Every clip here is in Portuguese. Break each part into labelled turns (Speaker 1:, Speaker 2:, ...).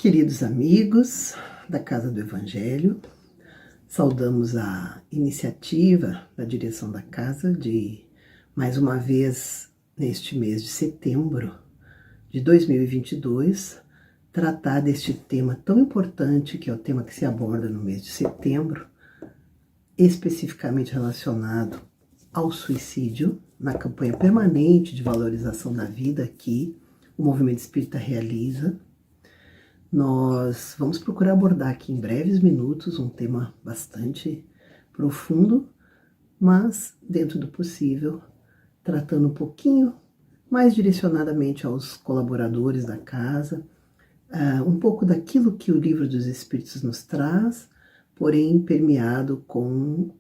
Speaker 1: Queridos amigos da Casa do Evangelho, saudamos a iniciativa da direção da Casa de, mais uma vez, neste mês de setembro de 2022, tratar deste tema tão importante, que é o tema que se aborda no mês de setembro, especificamente relacionado ao suicídio, na campanha permanente de valorização da vida que o Movimento Espírita realiza. Nós vamos procurar abordar aqui em breves minutos um tema bastante profundo, mas dentro do possível, tratando um pouquinho mais direcionadamente aos colaboradores da casa, um pouco daquilo que o Livro dos Espíritos nos traz, porém permeado com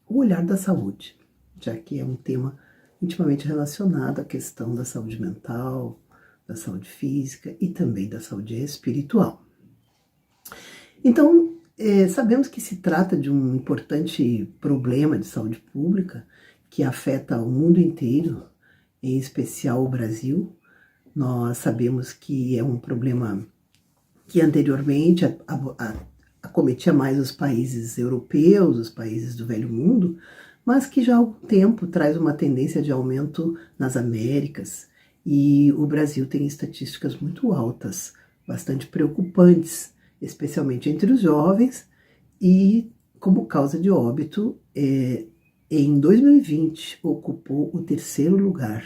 Speaker 1: o olhar da saúde, já que é um tema intimamente relacionado à questão da saúde mental, da saúde física e também da saúde espiritual. Então, sabemos que se trata de um importante problema de saúde pública que afeta o mundo inteiro, em especial o Brasil. Nós sabemos que é um problema que anteriormente acometia mais os países europeus, os países do velho mundo, mas que já há algum tempo traz uma tendência de aumento nas Américas. E o Brasil tem estatísticas muito altas, bastante preocupantes, especialmente entre os jovens, e como causa de óbito, em 2020 ocupou o terceiro lugar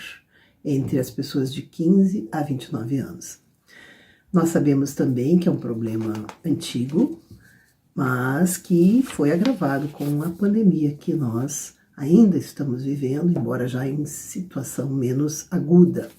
Speaker 1: entre as pessoas de 15 a 29 anos. Nós sabemos também que é um problema antigo, mas que foi agravado com a pandemia que nós ainda estamos vivendo, embora já em situação menos aguda.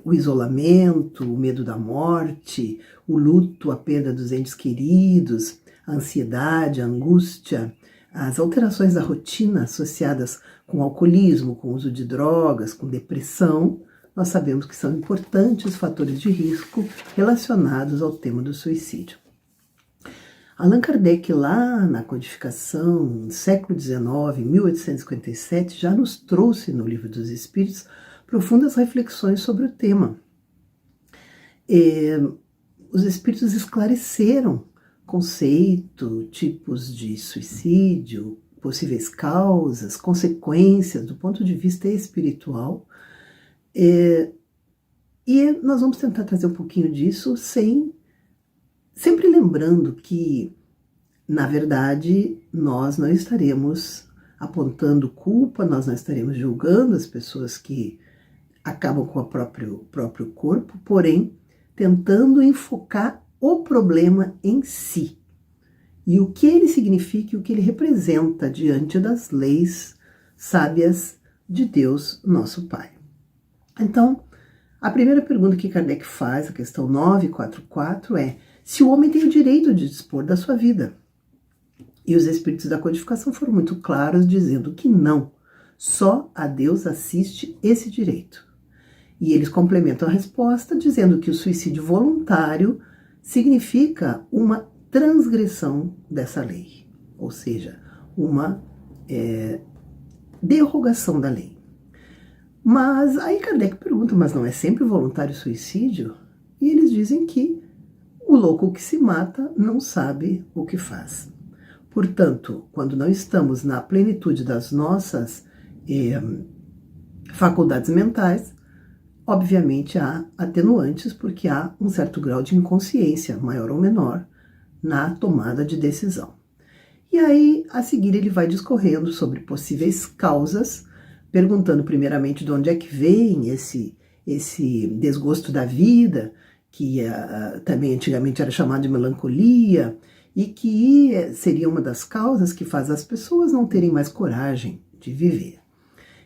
Speaker 1: O isolamento, o medo da morte, o luto, a perda dos entes queridos, a ansiedade, a angústia, as alterações da rotina associadas com o alcoolismo, com o uso de drogas, com depressão, nós sabemos que são importantes fatores de risco relacionados ao tema do suicídio. Allan Kardec, lá na codificação, no século XIX, 1857, já nos trouxe no Livro dos Espíritos profundas reflexões sobre o tema. Os espíritos esclareceram conceito, tipos de suicídio, possíveis causas, consequências do ponto de vista espiritual. E nós vamos tentar trazer um pouquinho disso sempre lembrando que, na verdade, nós não estaremos apontando culpa, nós não estaremos julgando as pessoas que acabam com o próprio corpo, porém, tentando enfocar o problema em si. E o que ele significa e o que ele representa diante das leis sábias de Deus, nosso Pai. Então, a primeira pergunta que Kardec faz, a questão 944, é se o homem tem o direito de dispor da sua vida. E os espíritos da codificação foram muito claros, dizendo que não, só a Deus assiste esse direito. E eles complementam a resposta dizendo que o suicídio voluntário significa uma transgressão dessa lei, ou seja, uma derrogação da lei. Mas aí Kardec pergunta, mas não é sempre voluntário o suicídio? E eles dizem que o louco que se mata não sabe o que faz. Portanto, quando não estamos na plenitude das nossas faculdades mentais, obviamente há atenuantes, porque há um certo grau de inconsciência, maior ou menor, na tomada de decisão. E aí, a seguir, ele vai discorrendo sobre possíveis causas, perguntando primeiramente de onde é que vem esse desgosto da vida, que também antigamente era chamado de melancolia, e que seria uma das causas que faz as pessoas não terem mais coragem de viver.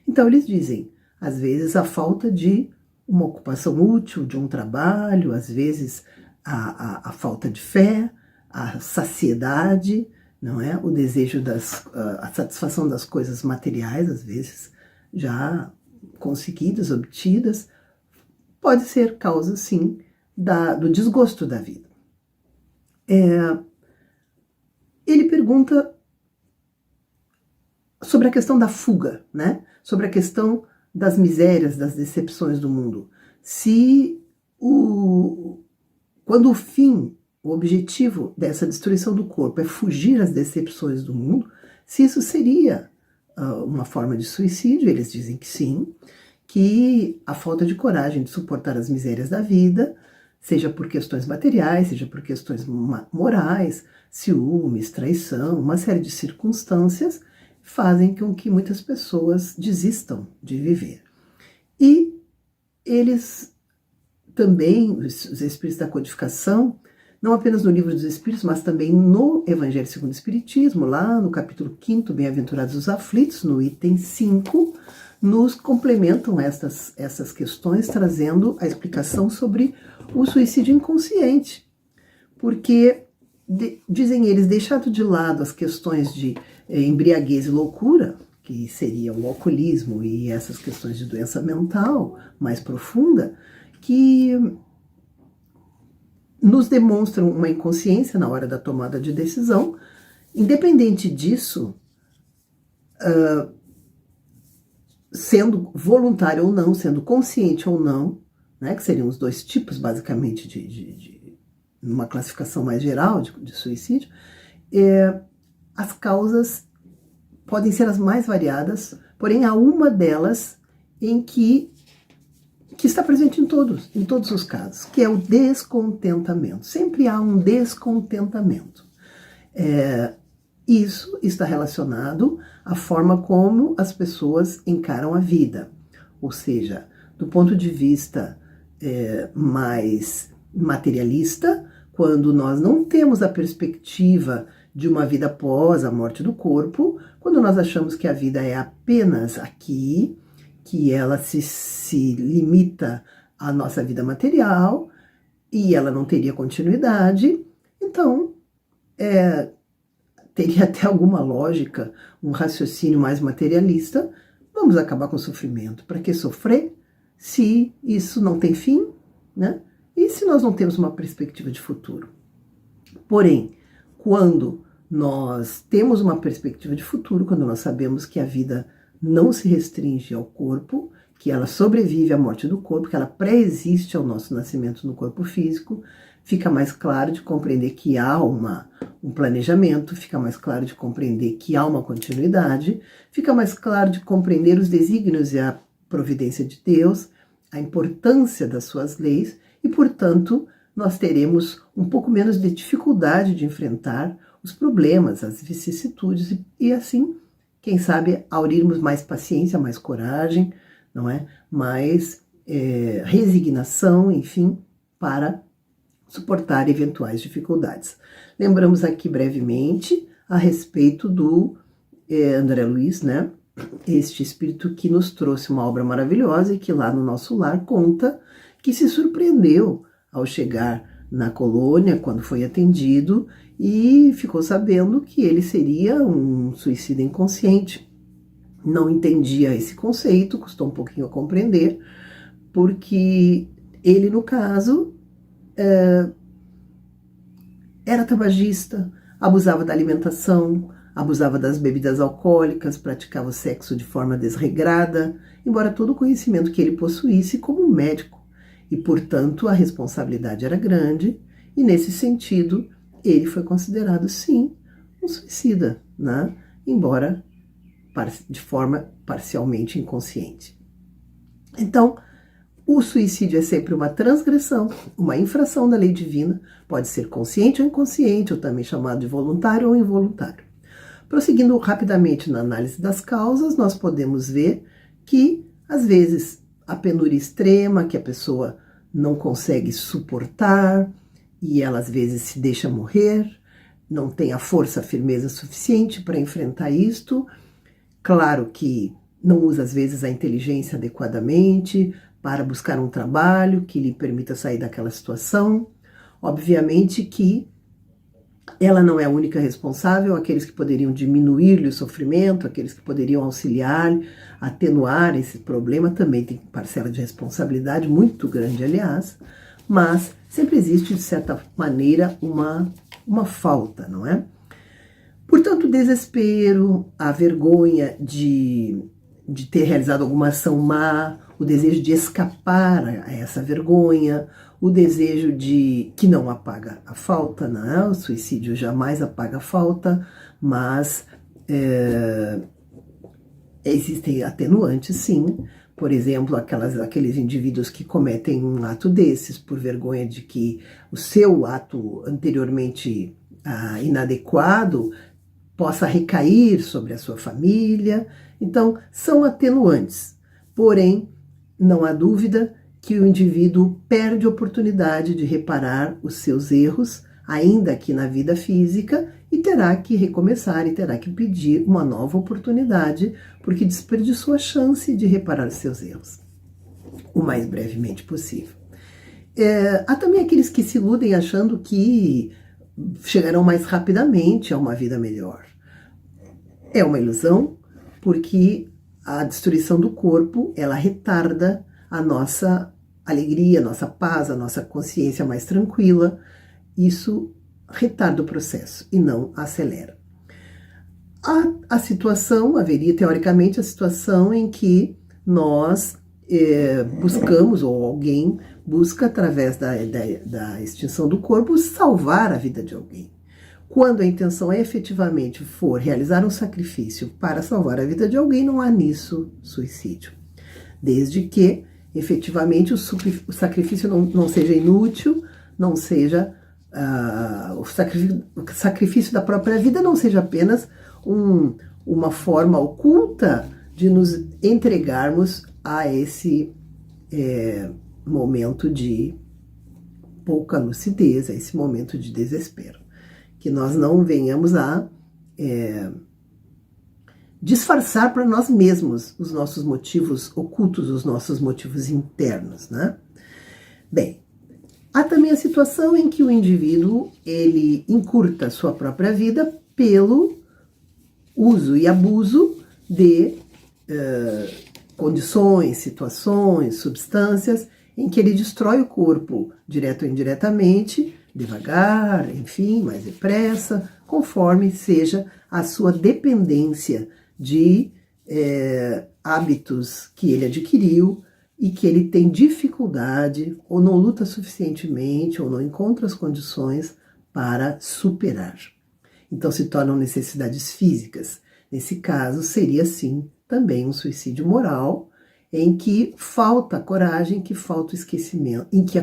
Speaker 1: Então, eles dizem, às vezes, a falta de uma ocupação útil, de um trabalho, às vezes a falta de fé, a saciedade, não é? O desejo a satisfação das coisas materiais, às vezes já conseguidas, obtidas, pode ser causa, sim, do desgosto da vida. Ele pergunta sobre a questão da fuga, né? Sobre a questão das misérias, das decepções do mundo. Se quando o fim, o objetivo dessa destruição do corpo é fugir às decepções do mundo, se isso seria uma forma de suicídio, eles dizem que sim, que a falta de coragem de suportar as misérias da vida, seja por questões materiais, seja por questões morais, ciúmes, traição, uma série de circunstâncias, fazem com que muitas pessoas desistam de viver. E eles também, os Espíritos da Codificação, não apenas no Livro dos Espíritos, mas também no Evangelho segundo o Espiritismo, lá no capítulo 5º, Bem-aventurados os Aflitos, no item 5, nos complementam essas questões, trazendo a explicação sobre o suicídio inconsciente. Porque, dizem eles, deixado de lado as questões de embriaguez e loucura, que seria o alcoolismo e essas questões de doença mental mais profunda, que nos demonstram uma inconsciência na hora da tomada de decisão. Independente disso, sendo voluntário ou não, sendo consciente ou não, né, que seriam os dois tipos, basicamente, de uma classificação mais geral de suicídio, as causas podem ser as mais variadas, porém há uma delas em que está presente em todos os casos, que é o descontentamento. Sempre há um descontentamento. Isso está relacionado à forma como as pessoas encaram a vida. Ou seja, do ponto de vista mais materialista, quando nós não temos a perspectiva de uma vida após a morte do corpo, quando nós achamos que a vida é apenas aqui, que ela se limita à nossa vida material e ela não teria continuidade, então teria até alguma lógica, um raciocínio mais materialista, vamos acabar com o sofrimento. Para que sofrer se isso não tem fim, né? E se nós não temos uma perspectiva de futuro? Porém, quando nós temos uma perspectiva de futuro, quando nós sabemos que a vida não se restringe ao corpo, que ela sobrevive à morte do corpo, que ela pré-existe ao nosso nascimento no corpo físico, fica mais claro de compreender que há um planejamento, fica mais claro de compreender que há uma continuidade, fica mais claro de compreender os desígnios e a providência de Deus, a importância das suas leis, e, portanto, nós teremos um pouco menos de dificuldade de enfrentar os problemas, as vicissitudes, e assim, quem sabe, aurirmos mais paciência, mais coragem, não é? Mais resignação, enfim, para suportar eventuais dificuldades. Lembramos aqui brevemente a respeito do André Luiz, né? Este espírito que nos trouxe uma obra maravilhosa e que lá no nosso lar conta que se surpreendeu ao chegar na colônia, quando foi atendido, e ficou sabendo que ele seria um suicida inconsciente. Não entendia esse conceito, custou um pouquinho a compreender, porque ele, no caso, era tabagista, abusava da alimentação, abusava das bebidas alcoólicas, praticava o sexo de forma desregrada, embora todo o conhecimento que ele possuísse como médico. E, portanto, a responsabilidade era grande, e nesse sentido, ele foi considerado, sim, um suicida, né? Embora de forma parcialmente inconsciente. Então, o suicídio é sempre uma transgressão, uma infração da lei divina, pode ser consciente ou inconsciente, ou também chamado de voluntário ou involuntário. Prosseguindo rapidamente na análise das causas, nós podemos ver que, às vezes, a penúria extrema, que a pessoa não consegue suportar, e ela às vezes se deixa morrer, não tem a força, a firmeza suficiente para enfrentar isto. Claro que não usa às vezes a inteligência adequadamente para buscar um trabalho que lhe permita sair daquela situação. Obviamente que ela não é a única responsável, aqueles que poderiam diminuir-lhe o sofrimento, aqueles que poderiam auxiliar, atenuar esse problema, também tem parcela de responsabilidade muito grande, aliás, mas sempre existe, de certa maneira, uma falta, não é? Portanto, o desespero, a vergonha de ter realizado alguma ação má, o desejo de escapar a essa vergonha, o desejo de que não apaga a falta, né? O suicídio jamais apaga a falta, mas existem atenuantes, sim. Por exemplo, aqueles indivíduos que cometem um ato desses por vergonha de que o seu ato anteriormente inadequado possa recair sobre a sua família. Então, são atenuantes. Porém, não há dúvida que o indivíduo perde a oportunidade de reparar os seus erros, ainda aqui na vida física, e terá que recomeçar e terá que pedir uma nova oportunidade, porque desperdiçou a chance de reparar seus erros o mais brevemente possível. Há também aqueles que se iludem achando que chegarão mais rapidamente a uma vida melhor. É uma ilusão, porque a destruição do corpo, ela retarda a nossa alegria, a nossa paz, a nossa consciência mais tranquila. Isso retarda o processo e não acelera. A situação, haveria teoricamente a situação em que nós buscamos, ou alguém busca, através da extinção do corpo, salvar a vida de alguém. Quando a intenção efetivamente for realizar um sacrifício para salvar a vida de alguém, não há nisso suicídio. Desde que, efetivamente, o sacrifício não seja inútil, não seja... o sacrifício da própria vida não seja apenas uma forma oculta de nos entregarmos a esse momento de pouca lucidez, a esse momento de desespero. Que nós não venhamos a disfarçar para nós mesmos os nossos motivos ocultos, os nossos motivos internos, né? Bem, há também a situação em que o indivíduo ele encurta a sua própria vida pelo uso e abuso de condições, situações, substâncias em que ele destrói o corpo direto ou indiretamente, devagar, enfim, mais depressa, conforme seja a sua dependência de hábitos que ele adquiriu e que ele tem dificuldade, ou não luta suficientemente, ou não encontra as condições para superar. Então se tornam necessidades físicas. Nesse caso, seria sim também um suicídio moral, em que falta a coragem, que falta o esquecimento, em que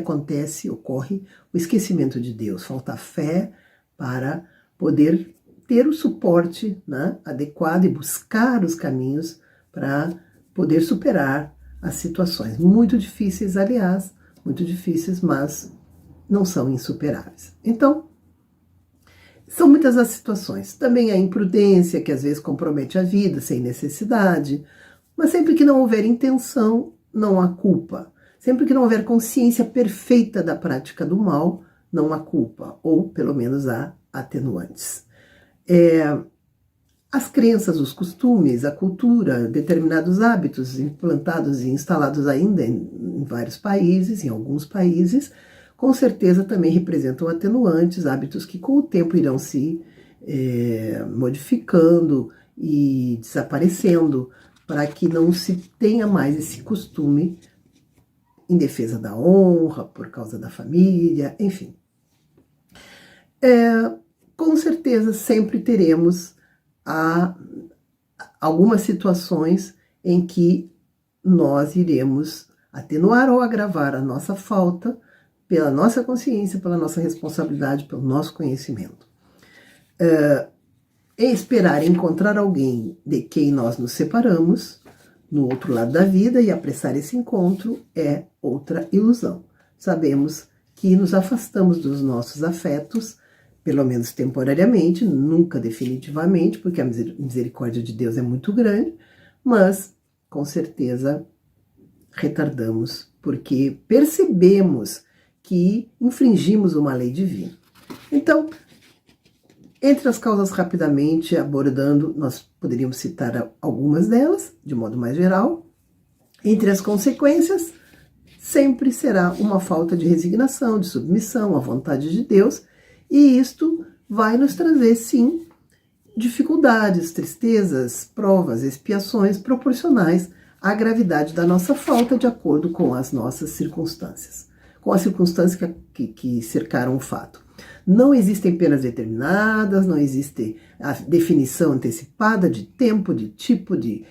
Speaker 1: ocorre o esquecimento de Deus, falta a fé para poder ter o suporte, né, adequado e buscar os caminhos para poder superar as situações. Muito difíceis, aliás, muito difíceis, mas não são insuperáveis. Então, são muitas as situações. Também a imprudência, que às vezes compromete a vida sem necessidade, mas sempre que não houver intenção, não há culpa. Sempre que não houver consciência perfeita da prática do mal, não há culpa, ou pelo menos há atenuantes. As crenças, os costumes, a cultura, determinados hábitos implantados e instalados ainda em vários países, em alguns países, com certeza também representam atenuantes, hábitos que com o tempo irão se modificando e desaparecendo, para que não se tenha mais esse costume em defesa da honra, por causa da família, enfim. Com certeza sempre teremos algumas situações em que nós iremos atenuar ou agravar a nossa falta pela nossa consciência, pela nossa responsabilidade, pelo nosso conhecimento. Esperar encontrar alguém de quem nós nos separamos no outro lado da vida e apressar esse encontro é outra ilusão. Sabemos que nos afastamos dos nossos afetos, pelo menos temporariamente, nunca definitivamente, porque a misericórdia de Deus é muito grande, mas com certeza retardamos, porque percebemos que infringimos uma lei divina. Então, entre as causas, rapidamente abordando, nós poderíamos citar algumas delas, de modo mais geral. Entre as consequências, sempre será uma falta de resignação, de submissão à vontade de Deus, e isto vai nos trazer, sim, dificuldades, tristezas, provas, expiações proporcionais a gravidade da nossa falta de acordo com as nossas circunstâncias, com as circunstâncias que cercaram o fato. Não existem penas determinadas, não existe a definição antecipada de tempo, de tipo de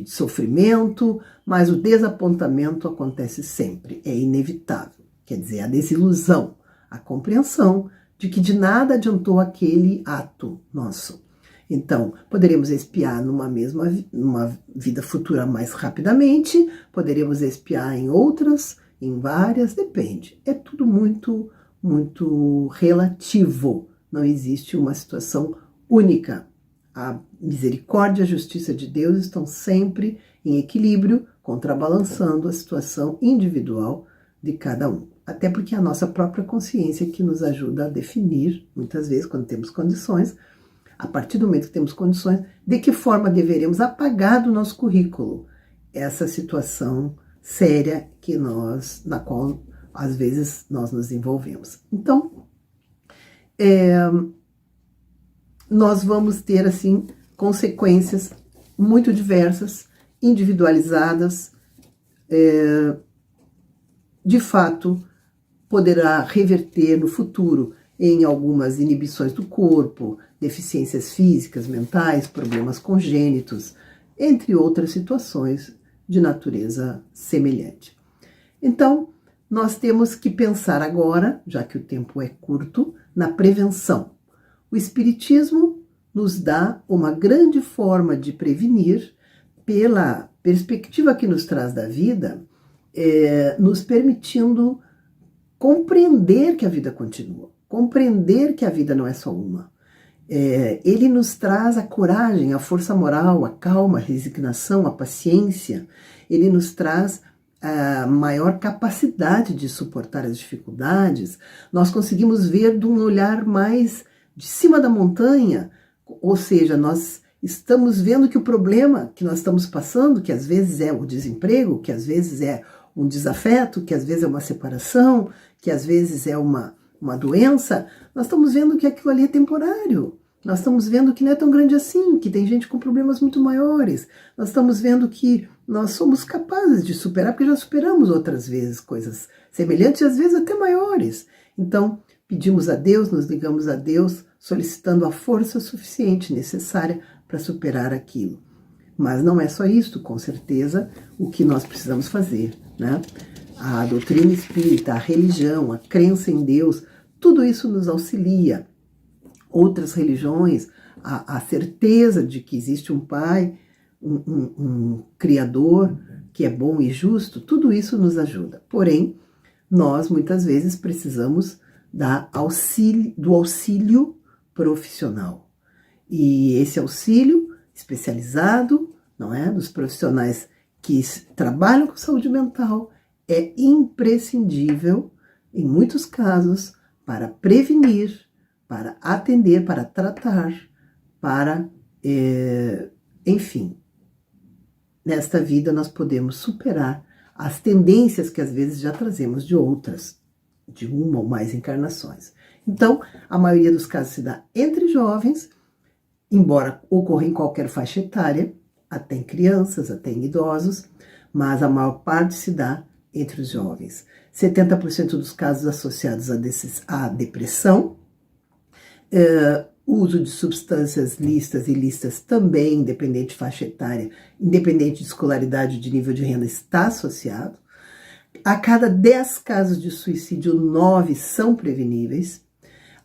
Speaker 1: sofrimento, mas o desapontamento acontece sempre, é inevitável. Quer dizer, a desilusão, a compreensão de que de nada adiantou aquele ato nosso. Então, poderemos expiar numa vida futura mais rapidamente, poderemos expiar em outras, em várias, depende. É tudo muito, muito relativo. Não existe uma situação única. A misericórdia e a justiça de Deus estão sempre em equilíbrio, contrabalançando a situação individual de cada um. Até porque é a nossa própria consciência que nos ajuda a definir, muitas vezes, quando temos condições, a partir do momento que temos condições, de que forma deveremos apagar do nosso currículo essa situação séria na qual, às vezes, nós nos envolvemos. Então, nós vamos ter, assim, consequências muito diversas, individualizadas, de fato, poderá reverter no futuro em algumas inibições do corpo, deficiências físicas, mentais, problemas congênitos, entre outras situações de natureza semelhante. Então, nós temos que pensar agora, já que o tempo é curto, na prevenção. O Espiritismo nos dá uma grande forma de prevenir, pela perspectiva que nos traz da vida, nos permitindo compreender que a vida continua, compreender que a vida não é só uma. Ele nos traz a coragem, a força moral, a calma, a resignação, a paciência. Ele nos traz a maior capacidade de suportar as dificuldades. Nós conseguimos ver de um olhar mais de cima da montanha, ou seja, nós estamos vendo que o problema que nós estamos passando, que às vezes é o desemprego, que às vezes é um desafeto, que às vezes é uma separação, que às vezes é uma doença, nós estamos vendo que aquilo ali é temporário. Nós estamos vendo que não é tão grande assim, que tem gente com problemas muito maiores. Nós estamos vendo que nós somos capazes de superar, porque já superamos outras vezes coisas semelhantes e às vezes até maiores. Então, pedimos a Deus, nos ligamos a Deus, solicitando a força suficiente necessária para superar aquilo. Mas não é só isso, com certeza, o que nós precisamos fazer, né? A doutrina espírita, a religião, a crença em Deus, tudo isso nos auxilia. Outras religiões, a certeza de que existe um Pai, um Criador que é bom e justo, tudo isso nos ajuda. Porém, nós muitas vezes precisamos do auxílio profissional. E esse auxílio especializado, não é, dos profissionais que trabalham com saúde mental, é imprescindível, em muitos casos, para prevenir, para atender, para tratar, para, enfim, nesta vida nós podemos superar as tendências que às vezes já trazemos de outras, de uma ou mais encarnações. Então, a maioria dos casos se dá entre jovens, embora ocorra em qualquer faixa etária, até em crianças, até em idosos, mas a maior parte se dá entre os jovens. 70% dos casos associados à depressão, uso de substâncias lícitas e ilícitas também, independente de faixa etária, independente de escolaridade, de nível de renda, está associado. A cada 10 casos de suicídio, 9 são preveníveis.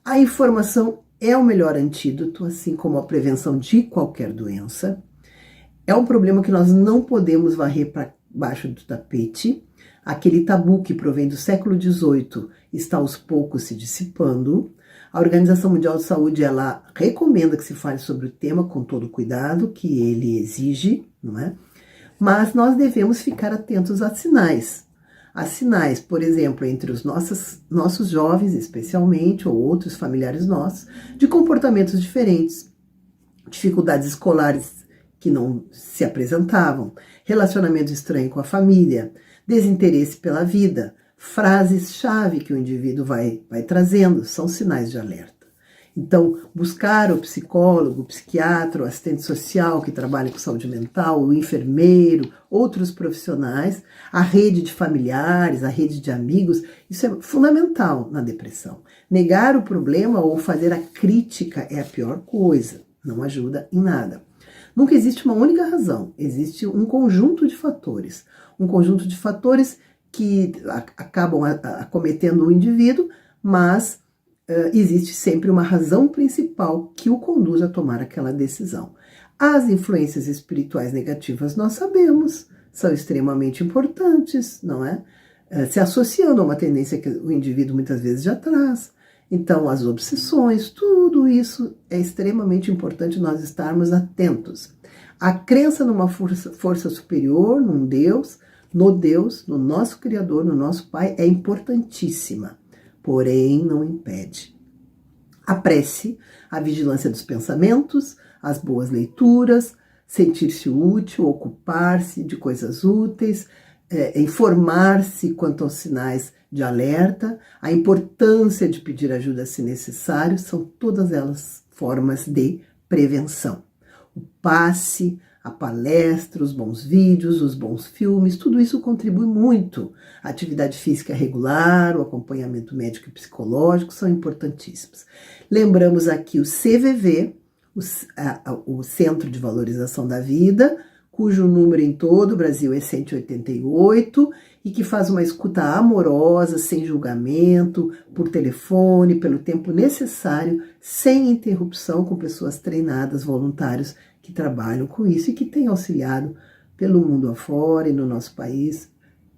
Speaker 1: A informação é o melhor antídoto, assim como a prevenção de qualquer doença. É um problema que nós não podemos varrer para baixo do tapete. Aquele tabu que provém do século XVIII está aos poucos se dissipando. A Organização Mundial de Saúde, ela recomenda que se fale sobre o tema com todo o cuidado que ele exige, não é? Mas nós devemos ficar atentos a sinais. A sinais, por exemplo, entre os nossos jovens, especialmente, ou outros familiares nossos, de comportamentos diferentes, dificuldades escolares que não se apresentavam, relacionamento estranho com a família, desinteresse pela vida, frases-chave que o indivíduo vai trazendo, são sinais de alerta. Então, buscar o psicólogo, o psiquiatra, o assistente social que trabalha com saúde mental, o enfermeiro, outros profissionais, a rede de familiares, a rede de amigos, isso é fundamental na depressão. Negar o problema ou fazer a crítica é a pior coisa, não ajuda em nada. Nunca existe uma única razão, existe um conjunto de fatores. Um conjunto de fatores que acabam acometendo o indivíduo, mas existe sempre uma razão principal que o conduz a tomar aquela decisão. As influências espirituais negativas, nós sabemos, são extremamente importantes, não é? Se associando a uma tendência que o indivíduo muitas vezes já traz. Então, as obsessões, tudo isso é extremamente importante nós estarmos atentos. A crença numa força superior, num Deus, no nosso Criador, no nosso Pai, é importantíssima, porém não impede. A prece, a vigilância dos pensamentos, as boas leituras, sentir-se útil, ocupar-se de coisas úteis, informar-se quanto aos sinais de alerta, a importância de pedir ajuda se necessário, são todas elas formas de prevenção. O passe, a palestra, os bons vídeos, os bons filmes, tudo isso contribui muito. A atividade física regular, o acompanhamento médico e psicológico são importantíssimos. Lembramos aqui o CVV, o Centro de Valorização da Vida, cujo número em todo o Brasil é 188 e que faz uma escuta amorosa, sem julgamento, por telefone, pelo tempo necessário, sem interrupção, com pessoas treinadas, voluntários que trabalham com isso e que têm auxiliado pelo mundo afora e no nosso país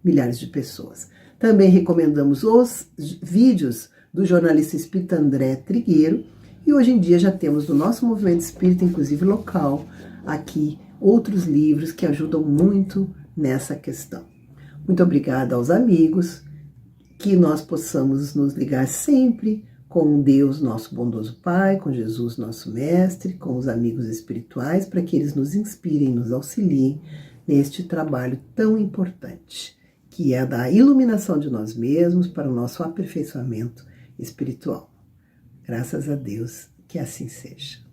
Speaker 1: milhares de pessoas. Também recomendamos os vídeos do jornalista espírita André Trigueiro e hoje em dia já temos no nosso movimento espírita, inclusive local, aqui outros livros que ajudam muito nessa questão. Muito obrigada aos amigos, que nós possamos nos ligar sempre com Deus, nosso bondoso Pai, com Jesus, nosso Mestre, com os amigos espirituais, para que eles nos inspirem, nos auxiliem neste trabalho tão importante, que é da iluminação de nós mesmos para o nosso aperfeiçoamento espiritual. Graças a Deus, que assim seja.